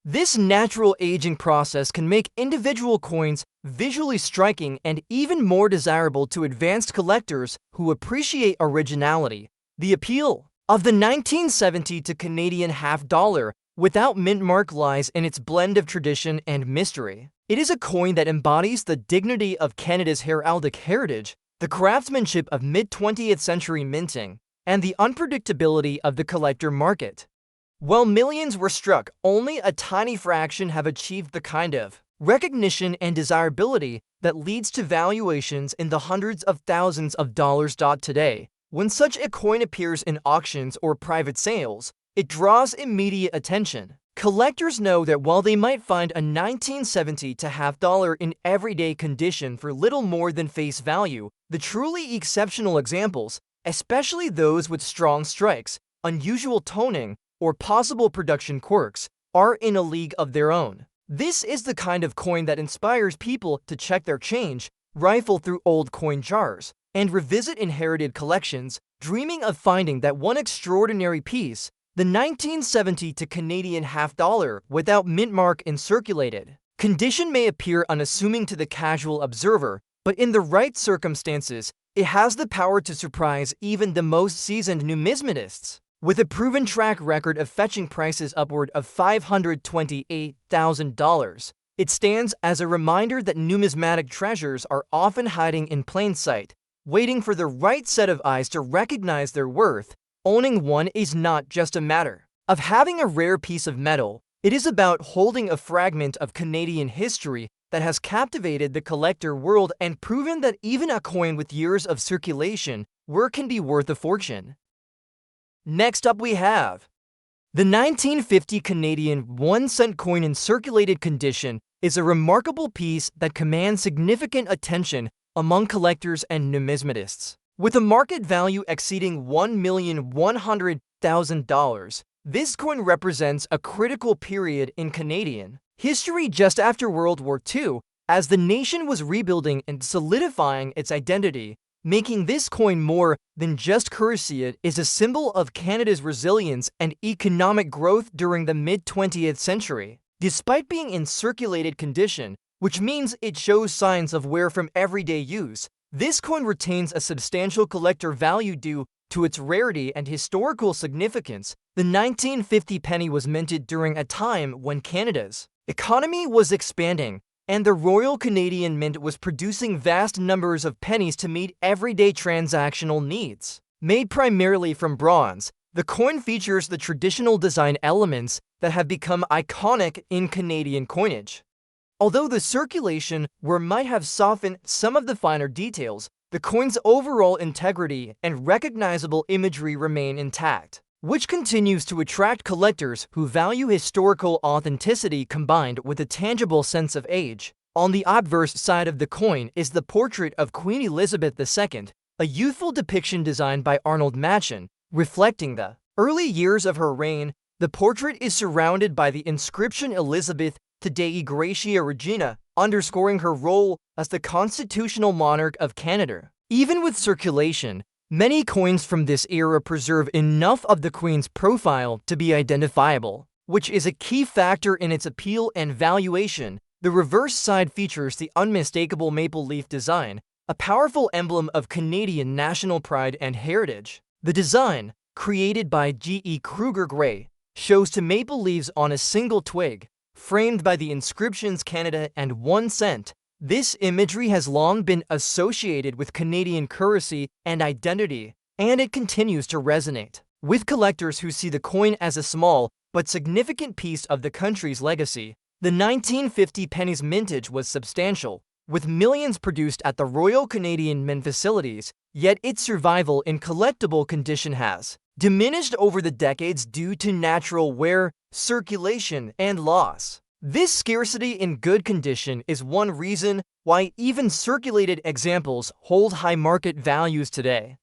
This natural aging process can make individual coins visually striking and even more desirable to advanced collectors who appreciate originality. The appeal of the 1970 to Canadian half dollar without mint mark lies in its blend of tradition and mystery. It is a coin that embodies the dignity of Canada's heraldic heritage, the craftsmanship of mid-20th century minting, and the unpredictability of the collector market. While millions were struck, only a tiny fraction have achieved the kind of recognition and desirability that leads to valuations in the hundreds of thousands of dollars. Today, when such a coin appears in auctions or private sales, it draws immediate attention. Collectors know that while they might find a 1970 to half dollar in everyday condition for little more than face value, the truly exceptional examples, especially those with strong strikes, unusual toning, or possible production quirks, are in a league of their own. This is the kind of coin that inspires people to check their change, rifle through old coin jars, and revisit inherited collections, dreaming of finding that one extraordinary piece, the 1970 to Canadian half dollar without mint mark in circulated condition may appear unassuming to the casual observer, but in the right circumstances, it has the power to surprise even the most seasoned numismatists. With a proven track record of fetching prices upward of $528,000, it stands as a reminder that numismatic treasures are often hiding in plain sight, waiting for the right set of eyes to recognize their worth. Owning one is not just a matter of having a rare piece of metal, it is about holding a fragment of Canadian history that has captivated the collector world and proven that even a coin with years of circulation can be worth a fortune. Next up we have the 1950 Canadian 1-cent coin in circulated condition is a remarkable piece that commands significant attention among collectors and numismatists. With a market value exceeding $1,100,000, this coin represents a critical period in Canadian history just after World War II, as the nation was rebuilding and solidifying its identity. Making this coin more than just currency, it is a symbol of Canada's resilience and economic growth during the mid-20th century. Despite being in circulated condition, which means it shows signs of wear from everyday use, this coin retains a substantial collector value due to its rarity and historical significance. The 1950 penny was minted during a time when Canada's economy was expanding, and the Royal Canadian Mint was producing vast numbers of pennies to meet everyday transactional needs. Made primarily from bronze, the coin features the traditional design elements that have become iconic in Canadian coinage. Although the circulation might have softened some of the finer details, the coin's overall integrity and recognizable imagery remain intact, which continues to attract collectors who value historical authenticity combined with a tangible sense of age. On the obverse side of the coin is the portrait of Queen Elizabeth II, a youthful depiction designed by Arnold Machen, reflecting the early years of her reign. The portrait is surrounded by the inscription Elizabeth to Dei Gratia Regina, underscoring her role as the constitutional monarch of Canada. Even with circulation, many coins from this era preserve enough of the Queen's profile to be identifiable, which is a key factor in its appeal and valuation. The reverse side features the unmistakable maple leaf design, a powerful emblem of Canadian national pride and heritage. The design, created by G.E. Kruger Gray, shows two maple leaves on a single twig, framed by the inscriptions Canada and 1 cent. This imagery has long been associated with Canadian currency and identity, and it continues to resonate with collectors who see the coin as a small but significant piece of the country's legacy. The 1950 penny's mintage was substantial, with millions produced at the Royal Canadian Mint facilities, yet its survival in collectible condition has diminished over the decades due to natural wear, circulation, and loss. This scarcity in good condition is one reason why even circulated examples hold high market values today.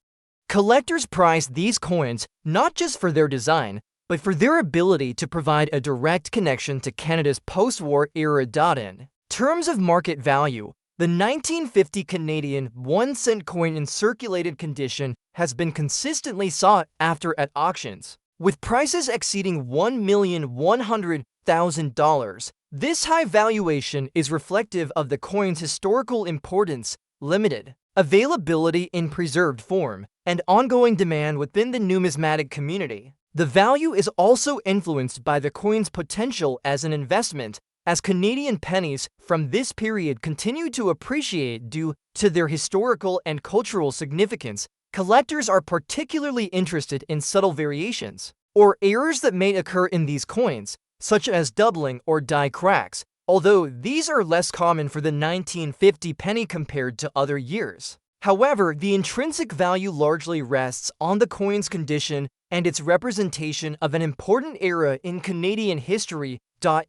Collectors prize these coins not just for their design, but for their ability to provide a direct connection to Canada's post-war era. In terms of market value, the 1950 Canadian 1-cent coin in circulated condition has been consistently sought after at auctions, with prices exceeding $1,100,000. This high valuation is reflective of the coin's historical importance, limited availability in preserved form, and ongoing demand within the numismatic community. The value is also influenced by the coin's potential as an investment, as Canadian pennies from this period continue to appreciate due to their historical and cultural significance. Collectors are particularly interested in subtle variations or errors that may occur in these coins, such as doubling or die cracks, although these are less common for the 1950 penny compared to other years. However, the intrinsic value largely rests on the coin's condition and its representation of an important era in Canadian history.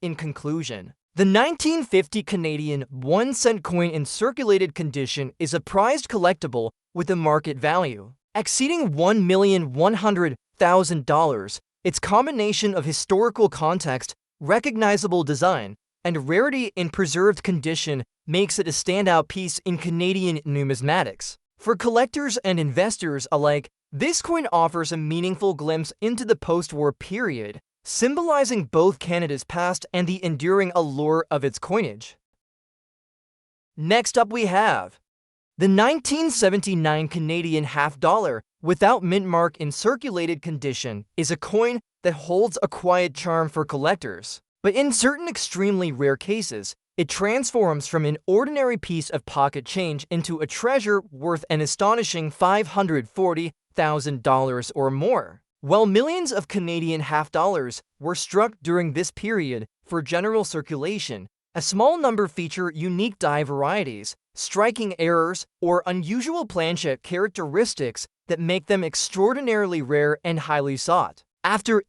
In conclusion, the 1950 Canadian 1-cent coin in circulated condition is a prized collectible with a market value exceeding $1,100,000. Its combination of historical context, recognizable design, and rarity in preserved condition makes it a standout piece in Canadian numismatics. For collectors and investors alike, this coin offers a meaningful glimpse into the post-war period, symbolizing both Canada's past and the enduring allure of its coinage. Next up we have the 1979 Canadian half-dollar without mint mark in circulated condition is a coin that holds a quiet charm for collectors, but in certain extremely rare cases, it transforms from an ordinary piece of pocket change into a treasure worth an astonishing $540,000 or more. While millions of Canadian half-dollars were struck during this period for general circulation, a small number feature unique die varieties, striking errors, or unusual planchet characteristics that make them extraordinarily rare and highly sought.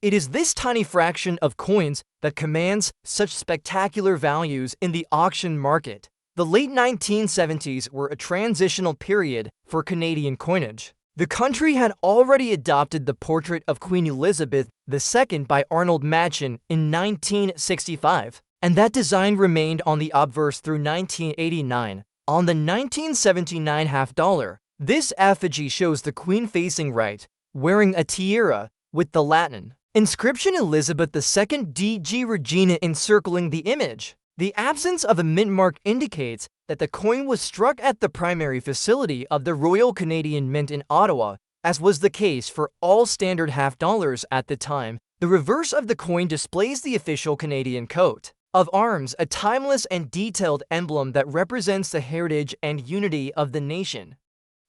It is this tiny fraction of coins that commands such spectacular values in the auction market. The late 1970s were a transitional period for Canadian coinage. The country had already adopted the portrait of Queen Elizabeth II by Arnold Machen in 1965, and that design remained on the obverse through 1989. On the 1979 half-dollar, this effigy shows the Queen facing right, wearing a tiara, with the Latin inscription Elizabeth II DG Regina encircling the image. The absence of a mint mark indicates that the coin was struck at the primary facility of the Royal Canadian Mint in Ottawa, as was the case for all standard half-dollars at the time. The reverse of the coin displays the official Canadian coat of arms, a timeless and detailed emblem that represents the heritage and unity of the nation.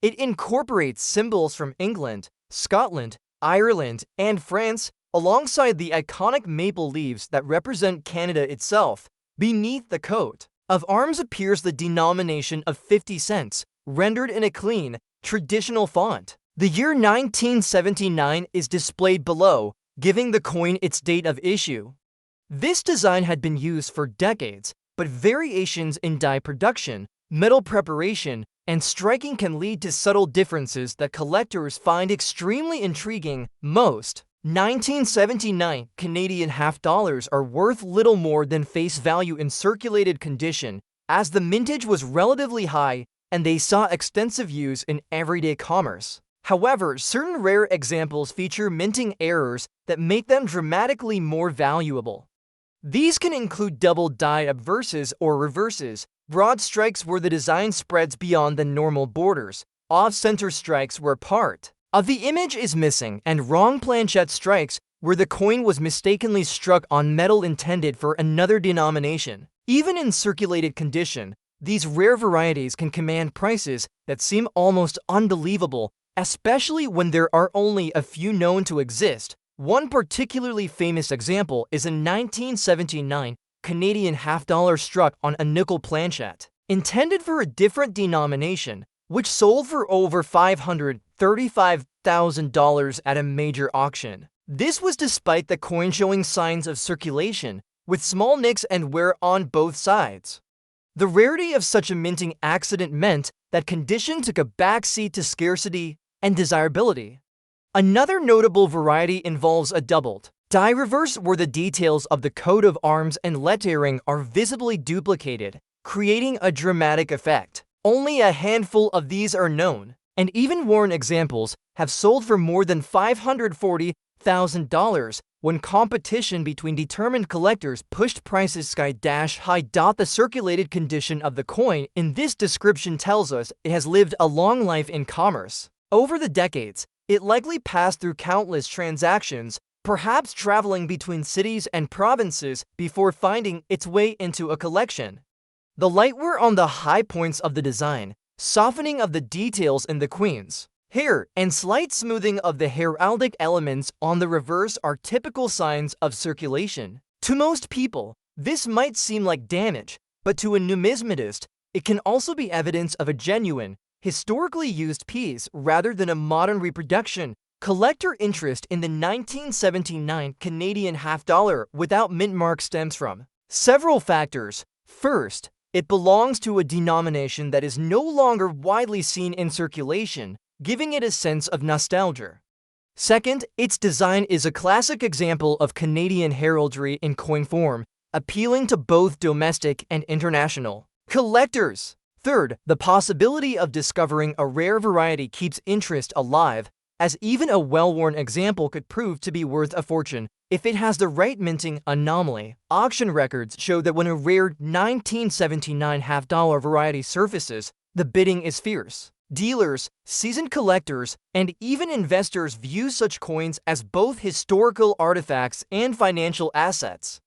It incorporates symbols from England, Scotland, Ireland, and France, alongside the iconic maple leaves that represent Canada itself. Beneath the coat of arms appears the denomination of 50 cents, rendered in a clean, traditional font. The year 1979 is displayed below, giving the coin its date of issue. This design had been used for decades, but variations in die production, metal preparation, and striking can lead to subtle differences that collectors find extremely intriguing. Most 1979 Canadian half-dollars are worth little more than face value in circulated condition, as the mintage was relatively high and they saw extensive use in everyday commerce. However, certain rare examples feature minting errors that make them dramatically more valuable. These can include double die obverses or reverses, broad strikes where the design spreads beyond the normal borders, off-center strikes where part of the image is missing, and wrong planchet strikes where the coin was mistakenly struck on metal intended for another denomination. Even in circulated condition, these rare varieties can command prices that seem almost unbelievable, especially when there are only a few known to exist. One particularly famous example is a 1979 Canadian half-dollar struck on a nickel planchet. intended for a different denomination, which sold for over $535,000 at a major auction. This was despite the coin showing signs of circulation, with small nicks and wear on both sides. The rarity of such a minting accident meant that condition took a backseat to scarcity and desirability. Another notable variety involves a doubled die reverse where the details of the coat of arms and lettering are visibly duplicated, creating a dramatic effect. Only a handful of these are known, and even worn examples have sold for more than $540,000 when competition between determined collectors pushed prices sky-high. The circulated condition of the coin in this description tells us it has lived a long life in commerce. Over the decades, it likely passed through countless transactions, perhaps traveling between cities and provinces before finding its way into a collection. The light were on the high points of the design, softening of the details in the queen's hair, and slight smoothing of the heraldic elements on the reverse are typical signs of circulation. To most people, this might seem like damage, but to a numismatist, it can also be evidence of a genuine, historically used piece rather than a modern reproduction. Collector interest in the 1979 Canadian half-dollar without mint mark stems from several factors. First, it belongs to a denomination that is no longer widely seen in circulation, giving it a sense of nostalgia. Second, its design is a classic example of Canadian heraldry in coin form, appealing to both domestic and international collectors. Third, the possibility of discovering a rare variety keeps interest alive, as even a well-worn example could prove to be worth a fortune if it has the right minting anomaly. Auction records show that when a rare 1979 half-dollar variety surfaces, the bidding is fierce. Dealers, seasoned collectors, and even investors view such coins as both historical artifacts and financial assets.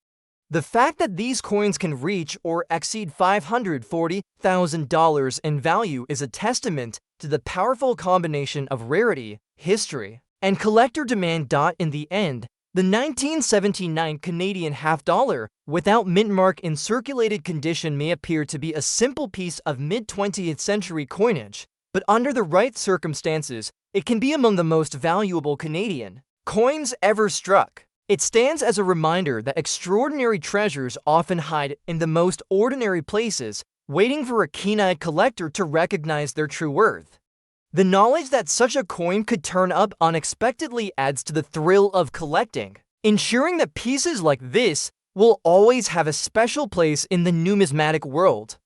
The fact that these coins can reach or exceed $540,000 in value is a testament to the powerful combination of rarity, history, and collector demand. In the end, the 1979 Canadian half-dollar without mint mark in circulated condition may appear to be a simple piece of mid-20th century coinage, but under the right circumstances, it can be among the most valuable Canadian coins ever struck. It stands as a reminder that extraordinary treasures often hide in the most ordinary places, waiting for a keen-eyed collector to recognize their true worth. The knowledge that such a coin could turn up unexpectedly adds to the thrill of collecting, ensuring that pieces like this will always have a special place in the numismatic world.